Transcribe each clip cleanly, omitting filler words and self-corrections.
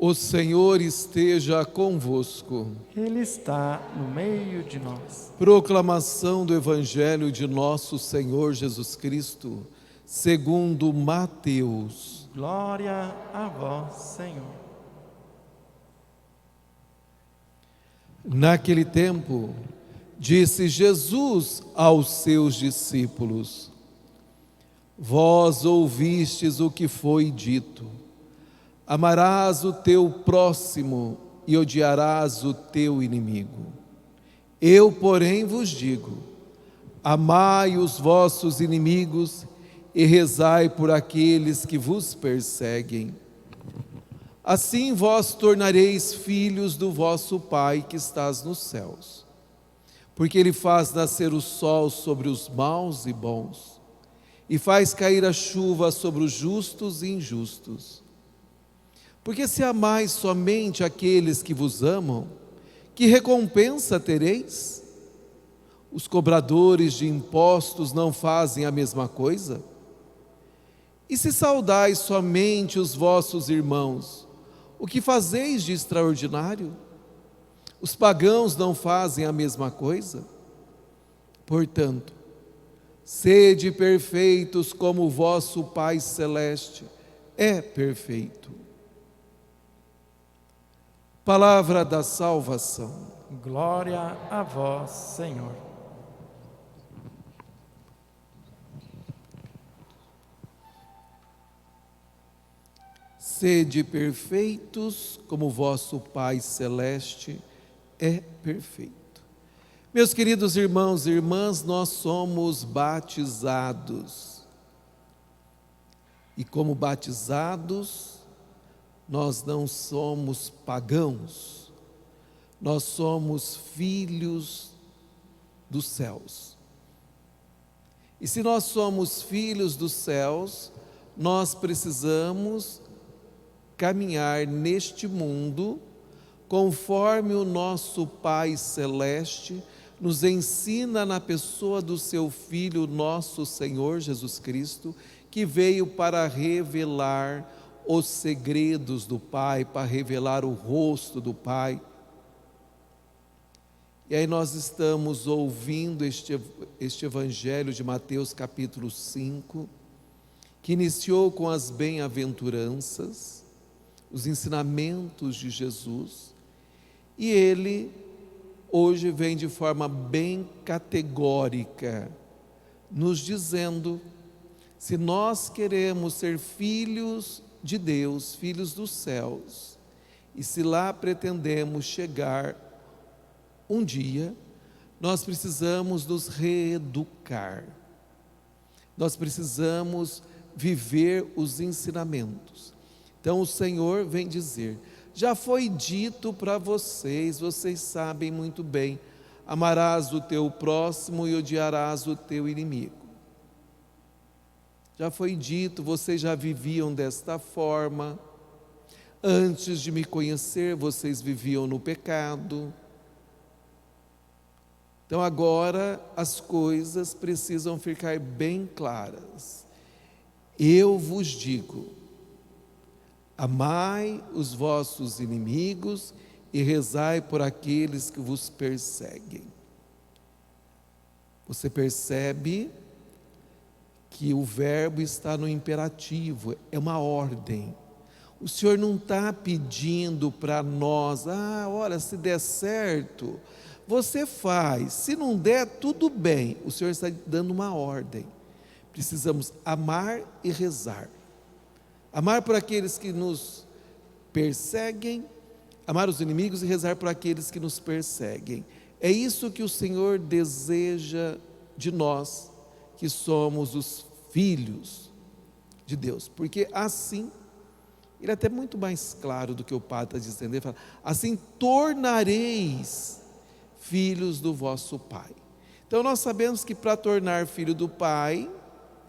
O Senhor esteja convosco. Ele está no meio de nós. Proclamação do Evangelho de nosso Senhor Jesus Cristo, segundo Mateus. Glória a vós, Senhor. Naquele tempo, disse Jesus aos seus discípulos: Vós ouvistes o que foi dito: amarás o teu próximo e odiarás o teu inimigo. Eu, porém, vos digo: amai os vossos inimigos e rezai por aqueles que vos perseguem. Assim vós tornareis filhos do vosso Pai que estás nos céus, porque Ele faz nascer o sol sobre os maus e bons, e faz cair a chuva sobre os justos e injustos. Porque se amais somente aqueles que vos amam, que recompensa tereis? Os cobradores de impostos não fazem a mesma coisa? E se saudais somente os vossos irmãos, o que fazeis de extraordinário? Os pagãos não fazem a mesma coisa? Portanto, sede perfeitos como o vosso Pai Celeste é perfeito. Palavra da salvação. Glória a vós, Senhor. Sede perfeitos como o vosso Pai Celeste é perfeito. Meus queridos irmãos e irmãs, nós somos batizados. E como batizados, nós não somos pagãos, nós somos filhos dos céus. E se nós somos filhos dos céus, nós precisamos caminhar neste mundo conforme o nosso Pai Celeste nos ensina na pessoa do seu Filho, nosso Senhor Jesus Cristo, que veio para revelar os segredos do Pai, para revelar o rosto do Pai. E aí nós estamos ouvindo este Evangelho de Mateus capítulo 5, que iniciou com as bem-aventuranças, os ensinamentos de Jesus, e ele hoje vem de forma bem categórica, nos dizendo: se nós queremos ser filhos de Deus, filhos dos céus, e se lá pretendemos chegar um dia, nós precisamos nos reeducar, nós precisamos viver os ensinamentos. Então o Senhor vem dizer: já foi dito para vocês, vocês sabem muito bem, amarás o teu próximo e odiarás o teu inimigo. Já foi dito, vocês já viviam desta forma. Antes de me conhecer, vocês viviam no pecado. Então agora as coisas precisam ficar bem claras. Eu vos digo: amai os vossos inimigos e rezai por aqueles que vos perseguem. Você percebe que o verbo está no imperativo, é uma ordem. O Senhor não está pedindo para nós: olha, se der certo, você faz, se não der, tudo bem. O Senhor está dando uma ordem. Precisamos amar e rezar. Amar por aqueles que nos perseguem, amar os inimigos e rezar por aqueles que nos perseguem. É isso que o Senhor deseja de nós, que somos os filhos de Deus. Porque assim, ele é até muito mais claro do que o Padre está dizendo. Ele fala: assim tornareis filhos do vosso Pai. Então nós sabemos que para tornar filho do Pai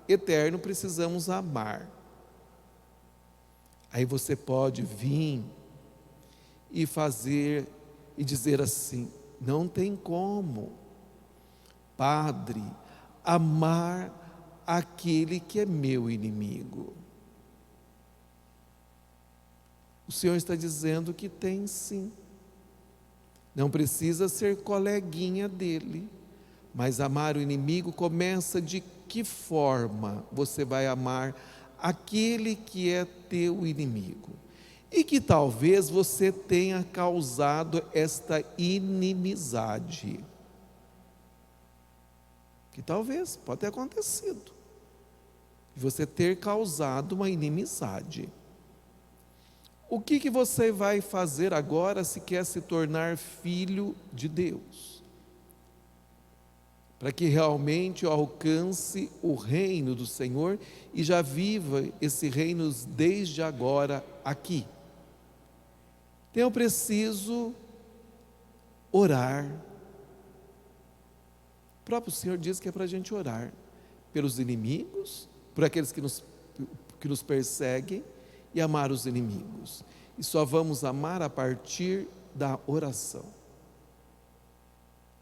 eterno, precisamos amar. Aí você pode vir e fazer e dizer assim: não tem como, Padre, amar aquele que é meu inimigo. O Senhor está dizendo que tem sim. Não precisa ser coleguinha dele, mas amar o inimigo começa de que forma você vai amar aquele que é teu inimigo? E que talvez você tenha causado esta inimizade. Que talvez, pode ter acontecido, você ter causado uma inimizade. O que você vai fazer agora se quer se tornar filho de Deus? Para que realmente alcance o reino do Senhor e já viva esse reino desde agora aqui. Então eu preciso orar. O próprio Senhor diz que é para a gente orar pelos inimigos, por aqueles que nos perseguem, e amar os inimigos. E só vamos amar a partir da oração.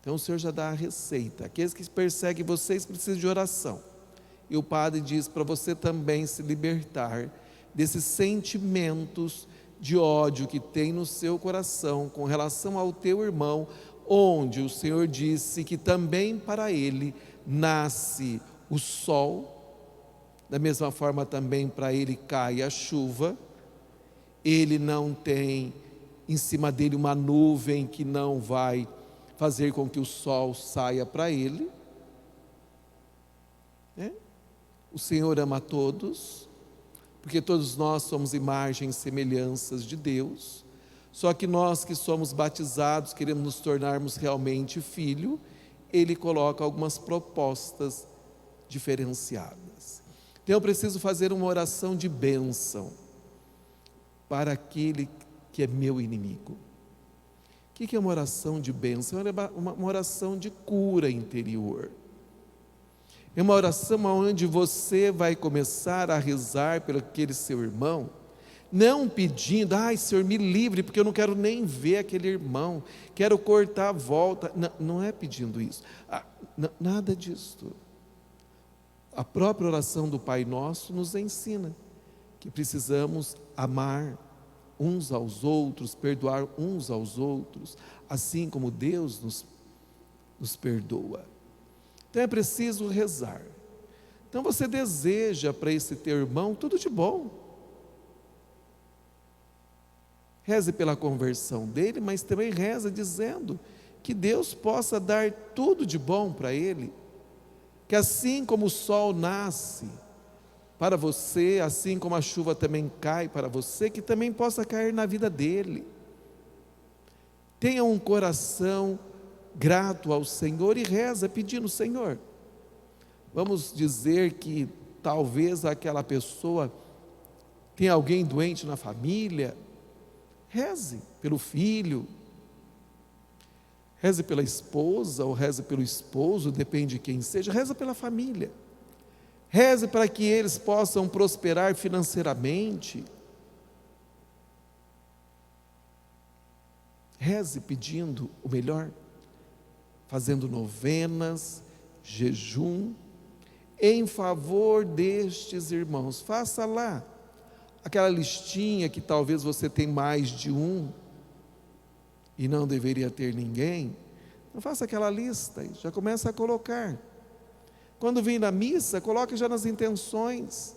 Então o Senhor já dá a receita. Aqueles que perseguem vocês precisam de oração. E o Padre diz para você também se libertar desses sentimentos de ódio que tem no seu coração com relação ao teu irmão, onde o Senhor disse que também para ele nasce o sol, da mesma forma também para ele cai a chuva, ele não tem em cima dele uma nuvem que não vai fazer com que o sol saia para ele. O Senhor ama a todos, porque todos nós somos imagens e semelhanças de Deus, só que nós que somos batizados, queremos nos tornarmos realmente filho, Ele coloca algumas propostas diferenciadas. Então eu preciso fazer uma oração de bênção para aquele que é meu inimigo. O que é uma oração de bênção? É uma oração de cura interior. É uma oração onde você vai começar a rezar pelo aquele seu irmão, não pedindo, Senhor, me livre, porque eu não quero nem ver aquele irmão, quero cortar a volta. Não é pedindo isso, nada disso. A própria oração do Pai Nosso nos ensina que precisamos amar uns aos outros, perdoar uns aos outros, assim como Deus nos perdoa. Então é preciso rezar. Então você deseja para esse teu irmão tudo de bom. Reze pela conversão dele, mas também reza dizendo que Deus possa dar tudo de bom para ele. Que assim como o sol nasce para você, assim como a chuva também cai para você, que também possa cair na vida dele. Tenha um coração grato ao Senhor e reza pedindo, Senhor, vamos dizer que talvez aquela pessoa tenha alguém doente na família, reze pelo filho, reze pela esposa ou reze pelo esposo, depende de quem seja, reze pela família, reze para que eles possam prosperar financeiramente, reze pedindo o melhor, fazendo novenas, jejum, em favor destes irmãos. Faça lá aquela listinha que talvez você tenha mais de um e não deveria ter ninguém. Então faça aquela lista e já começa a colocar. Quando vir na missa, coloque já nas intenções.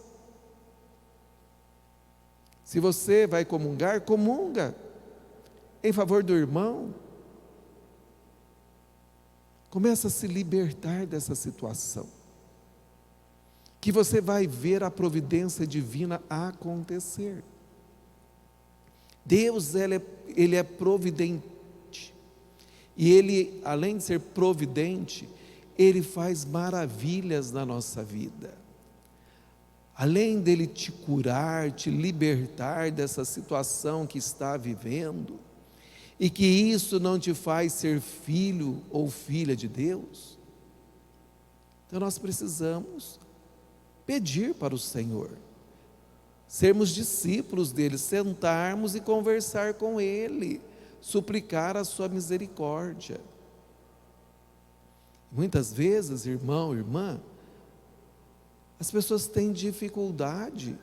Se você vai comungar, comunga em favor do irmão. Começa a se libertar dessa situação, que você vai ver a providência divina acontecer. Deus, Ele é providente, e Ele, além de ser providente, Ele faz maravilhas na nossa vida. Além dEle te curar, te libertar dessa situação que está vivendo, e que isso não te faz ser filho ou filha de Deus, então nós precisamos pedir para o Senhor, sermos discípulos dEle, sentarmos e conversar com Ele, suplicar a sua misericórdia. Muitas vezes, irmão, irmã, as pessoas têm dificuldade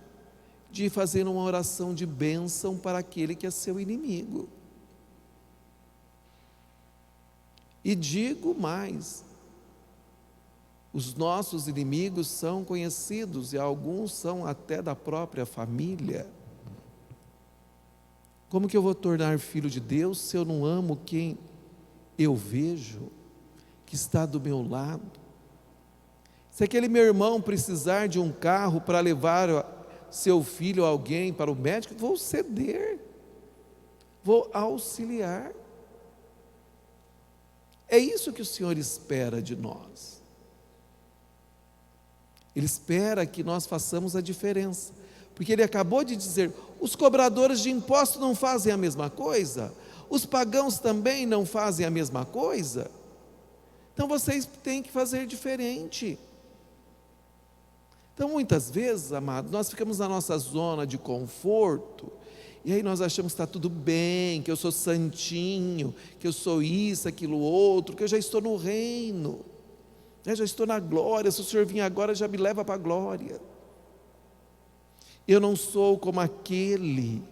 de fazer uma oração de bênção para aquele que é seu inimigo. E digo mais, os nossos inimigos são conhecidos e alguns são até da própria família. Como que eu vou tornar filho de Deus se eu não amo quem eu vejo, que está do meu lado? Se aquele meu irmão precisar de um carro para levar seu filho ou alguém para o médico, vou ceder, vou auxiliar. É isso que o Senhor espera de nós. Ele espera que nós façamos a diferença, porque Ele acabou de dizer, os cobradores de impostos não fazem a mesma coisa, os pagãos também não fazem a mesma coisa, então vocês têm que fazer diferente. Então muitas vezes, amados, nós ficamos na nossa zona de conforto, e aí nós achamos que está tudo bem, que eu sou santinho, que eu sou isso, aquilo, outro, que eu já estou no reino, já estou na glória, se o Senhor vir agora já me leva para a glória. Eu não sou como aquele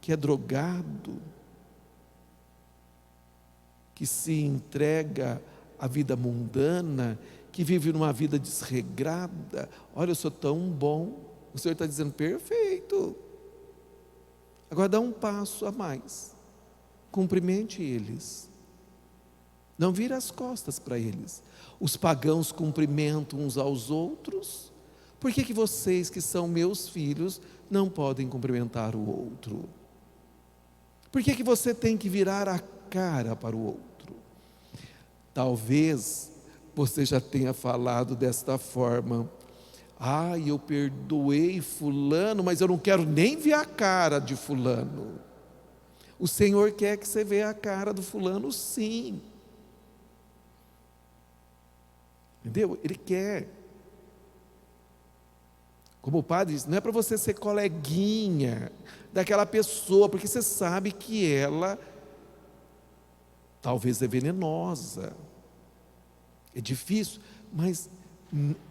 que é drogado, que se entrega à vida mundana, que vive numa vida desregrada. Olha, eu sou tão bom. O Senhor está dizendo, perfeito. Agora dá um passo a mais. Cumprimente eles. Não vira as costas para eles. Os pagãos cumprimentam uns aos outros. Por que vocês que são meus filhos não podem cumprimentar o outro? Por que você tem que virar a cara para o outro? Talvez você já tenha falado desta forma, eu perdoei fulano, mas eu não quero nem ver a cara de fulano. O Senhor quer que você veja a cara do fulano, sim. Entendeu? Ele quer. Como o padre diz, não é para você ser coleguinha daquela pessoa, porque você sabe que ela talvez é venenosa. É difícil, mas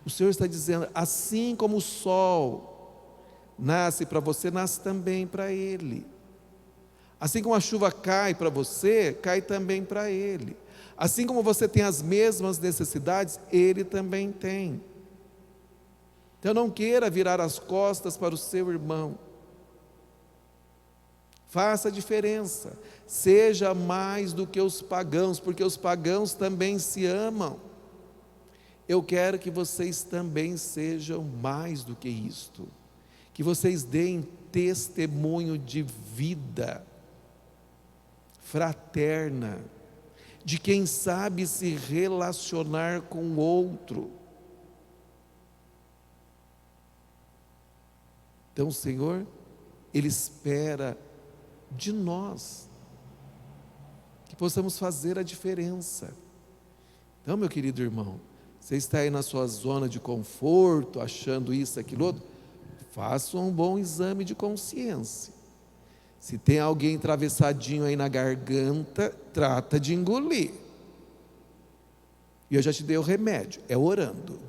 o Senhor está dizendo, assim como o sol nasce para você, nasce também para ele. Assim como a chuva cai para você, cai também para ele. Assim como você tem as mesmas necessidades, ele também tem. Então não queira virar as costas para o seu irmão. Faça a diferença. Seja mais do que os pagãos, porque os pagãos também se amam. Eu quero que vocês também sejam mais do que isto. Que vocês deem testemunho de vida fraterna, de quem sabe se relacionar com o outro. Então o Senhor, Ele espera de nós que possamos fazer a diferença. Então, meu querido irmão, você está aí na sua zona de conforto, achando isso, aquilo, outro, faça um bom exame de consciência. Se tem alguém atravessadinho aí na garganta, trata de engolir. E eu já te dei o remédio, é orando.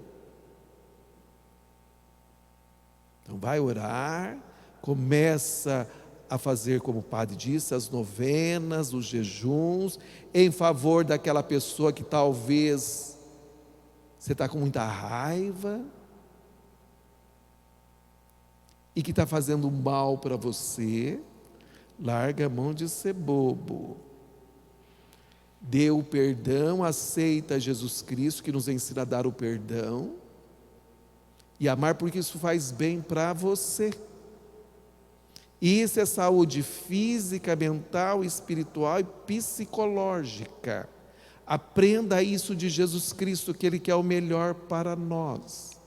Então vai orar, começa a fazer, como o padre disse, as novenas, os jejuns, em favor daquela pessoa que talvez você está com muita raiva e que está fazendo mal para você. Larga a mão de ser bobo. Dê o perdão, aceita Jesus Cristo que nos ensina a dar o perdão e amar, porque isso faz bem para você. Isso é saúde física, mental, espiritual e psicológica. Aprenda isso de Jesus Cristo, que Ele quer o melhor para nós.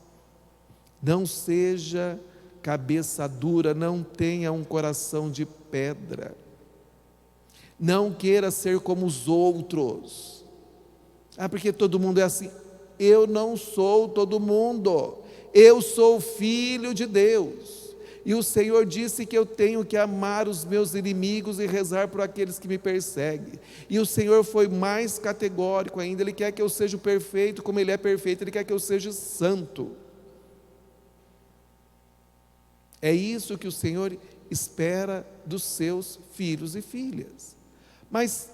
Não seja cabeça dura, não tenha um coração de pedra. Não queira ser como os outros. Porque todo mundo é assim. Eu não sou todo mundo. Eu sou filho de Deus. E o Senhor disse que eu tenho que amar os meus inimigos e rezar por aqueles que me perseguem. E o Senhor foi mais categórico ainda. Ele quer que eu seja perfeito como Ele é perfeito. Ele quer que eu seja santo. É isso que o Senhor espera dos seus filhos e filhas. Mas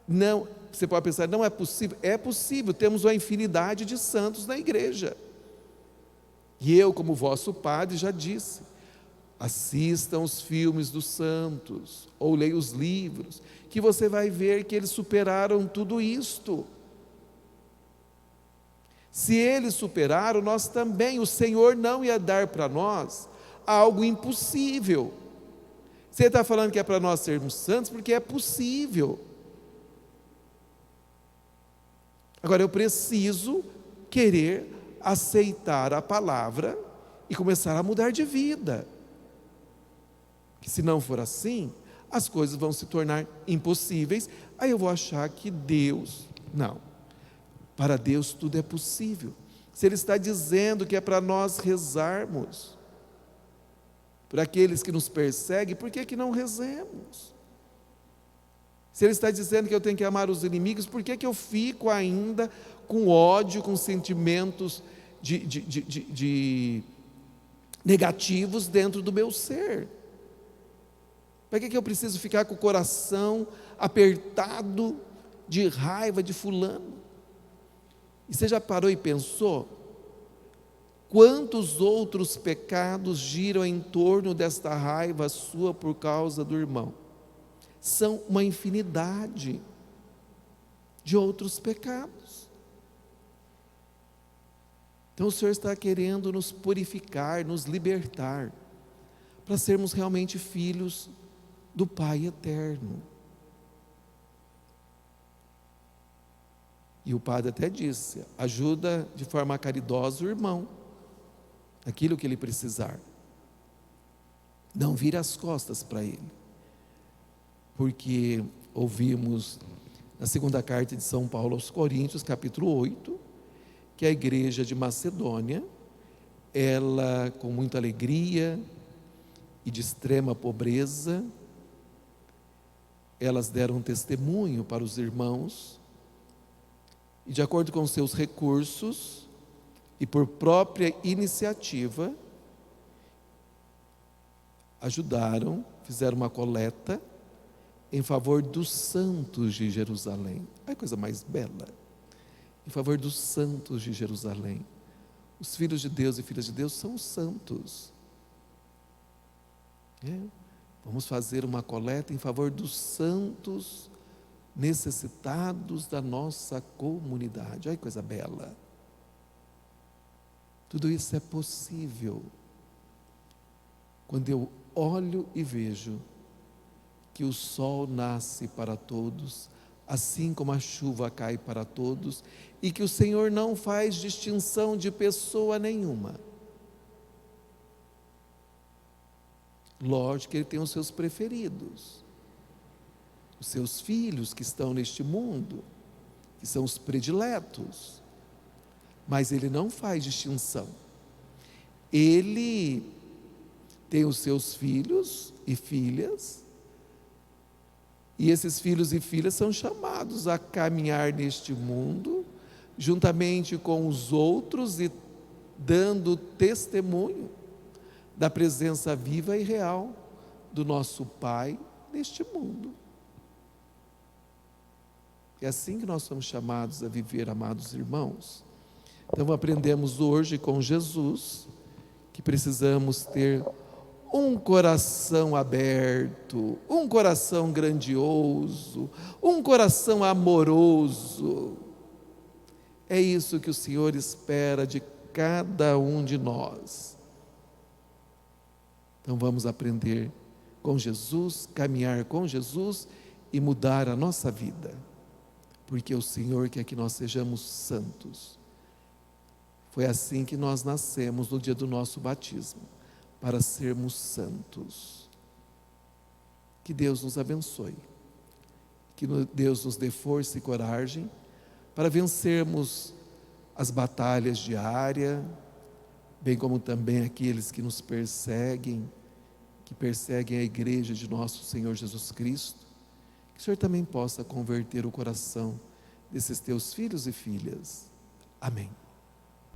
não, você pode pensar, não é possível. É possível, temos uma infinidade de santos na igreja. E eu, como vosso padre, já disse: assistam os filmes dos santos, ou leia os livros, que você vai ver que eles superaram tudo isto. Se eles superaram, nós também. O Senhor não ia dar para nós algo impossível. Você está falando que é para nós sermos santos, porque é possível. Agora eu preciso querer aceitar a palavra e começar a mudar de vida. Que se não for assim, as coisas vão se tornar impossíveis. Aí eu vou achar que Deus... Não. Para Deus tudo é possível. Se Ele está dizendo que é para nós rezarmos por aqueles que nos perseguem, por que não rezemos? Se Ele está dizendo que eu tenho que amar os inimigos, por que eu fico ainda com ódio, com sentimentos negativos dentro do meu ser? Para que eu preciso ficar com o coração apertado de raiva de fulano? E você já parou e pensou? Quantos outros pecados giram em torno desta raiva sua por causa do irmão? São uma infinidade de outros pecados. Então o Senhor está querendo nos purificar, nos libertar, para sermos realmente filhos do Pai eterno. E o padre até disse: ajuda de forma caridosa o irmão, aquilo que ele precisar. Não vire as costas para ele. Porque ouvimos na segunda carta de São Paulo aos Coríntios, capítulo 8, que a igreja de Macedônia, ela com muita alegria e de extrema pobreza, elas deram testemunho para os irmãos, e de acordo com seus recursos e por própria iniciativa, ajudaram, fizeram uma coleta em favor dos santos de Jerusalém. Olha a coisa mais bela. Em favor dos santos de Jerusalém. Os filhos de Deus e filhas de Deus são os santos. Vamos fazer uma coleta em favor dos santos necessitados da nossa comunidade. Olha que coisa bela. Tudo isso é possível quando eu olho e vejo que o sol nasce para todos, assim como a chuva cai para todos, e que o Senhor não faz distinção de pessoa nenhuma. Lógico que Ele tem os seus preferidos, os seus filhos que estão neste mundo, que são os prediletos, mas Ele não faz distinção. Ele tem os seus filhos e filhas, e esses filhos e filhas são chamados a caminhar neste mundo, juntamente com os outros e dando testemunho da presença viva e real do nosso Pai neste mundo. É assim que nós somos chamados a viver, amados irmãos. Então aprendemos hoje com Jesus que precisamos ter um coração aberto, um coração grandioso, um coração amoroso. É isso que o Senhor espera de cada um de nós. Então vamos aprender com Jesus, caminhar com Jesus e mudar a nossa vida. Porque o Senhor quer que nós sejamos santos. Foi assim que nós nascemos no dia do nosso batismo, para sermos santos. Que Deus nos abençoe. Que Deus nos dê força e coragem para vencermos as batalhas diárias, bem como também aqueles que nos perseguem, que perseguem a igreja de nosso Senhor Jesus Cristo. Que o Senhor também possa converter o coração desses teus filhos e filhas. Amém.